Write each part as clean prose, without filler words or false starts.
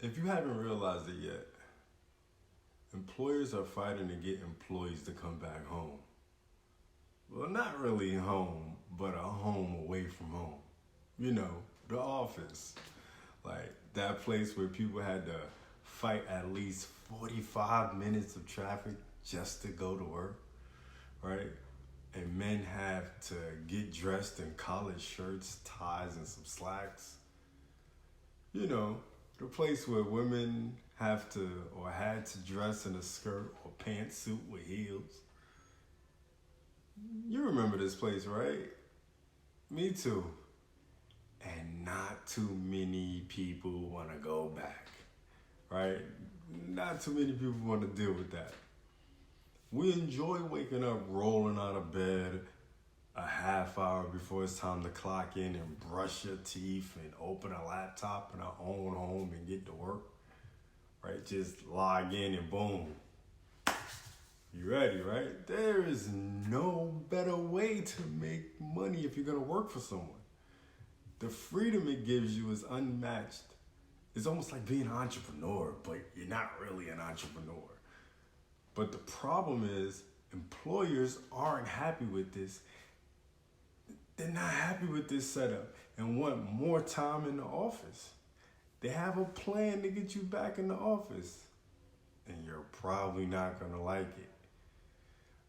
If you haven't realized it yet, employers are fighting to get employees to come back home. Well, not really home, but a home away from home. You know, the office. Like that place where people had to fight at least 45 minutes of traffic just to go to work, right? And men have to get dressed in collared shirts, ties, and some slacks. You know, the place where women have to or had to dress in a skirt or pantsuit with heels. You remember this place, right? Me too. And not too many people want to go back, right? Not too many people want to deal with that. We enjoy waking up, rolling out of bed a half hour before it's time to clock in and brush your teeth and open a laptop in our own home and get to work, right? Just log in and boom. You ready, right? There is no better way to make money if you're going to work for someone. The freedom it gives you is unmatched. It's almost like being an entrepreneur, but you're not really an entrepreneur. But the problem is employers aren't happy with this. They're not happy with this setup and want more time in the office. They have a plan to get you back in the office, and you're probably not going to like it.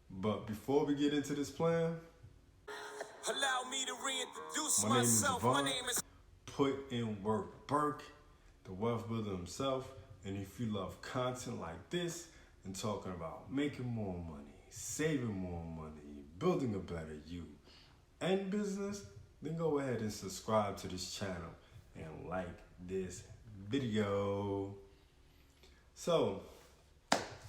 But before we get into this plan, allow me to reintroduce my name is myself. Devon. My name is Put in work Burke, the wealth builder himself. And if you love content like this and talking about making more money, saving more money, building a better you and business, then go ahead and subscribe to this channel and like this video. So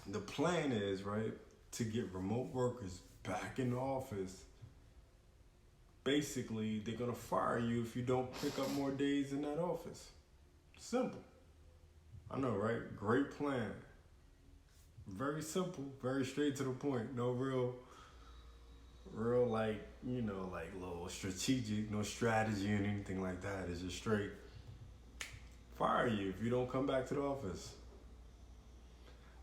the plan is, right, to get remote workers back in the office. Basically, they're going to fire you if you don't pick up more days in that office. Simple. I know, right? Great plan. Very simple, very straight to the point. No real like, you know, like little strategic, no strategy or anything like that. It's just straight fire you if you don't come back to the office.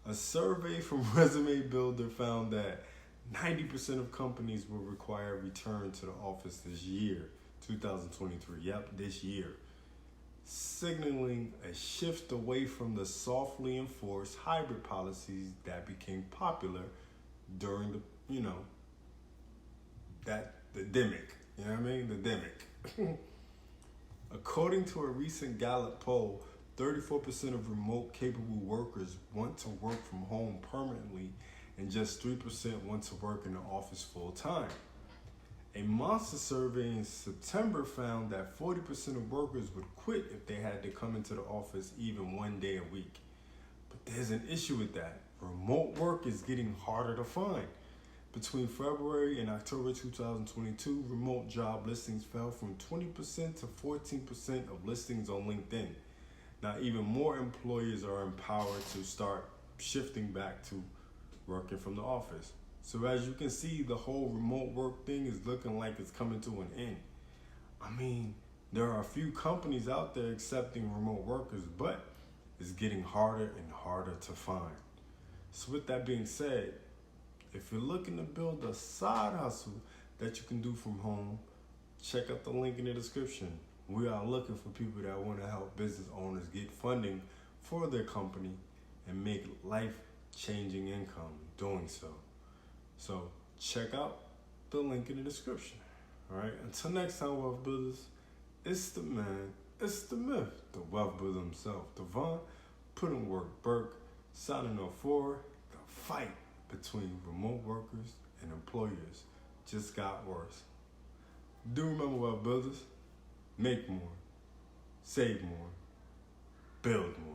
A survey from Resume Builder found that 90% of companies will require return to the office this year, 2023. Yep, this year. Signaling a shift away from the softly enforced hybrid policies that became popular during the, the demic. You know what I mean? The demic. According to a recent Gallup poll, 34% of remote capable workers want to work from home permanently, and just 3% want to work in the office full time. A Monster survey in September found that 40% of workers would quit if they had to come into the office even one day a week. But there's an issue with that. Remote work is getting harder to find. Between February and October 2022, remote job listings fell from 20% to 14% of listings on LinkedIn. Now, even more employers are empowered to start shifting back to working from the office. So as you can see, the whole remote work thing is looking like it's coming to an end. I mean, there are a few companies out there accepting remote workers, but it's getting harder and harder to find. So with that being said, if you're looking to build a side hustle that you can do from home, check out the link in the description. We are looking for people that want to help business owners get funding for their company and make life-changing income doing so. So check out the link in the description. All right. Until next time, wealth builders, it's the man, it's the myth, the wealth builder himself, Devon, put in work Burke, signing off for the fight between remote workers and employers just got worse. Do remember, wealth builders, make more, save more, build more.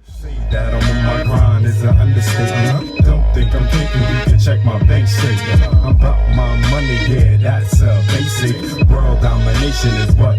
Say that I'm on my grind is an understatement. Don't think I'm thinking you can check my bank statement. I'm about my money, yeah, that's a basic. World domination is what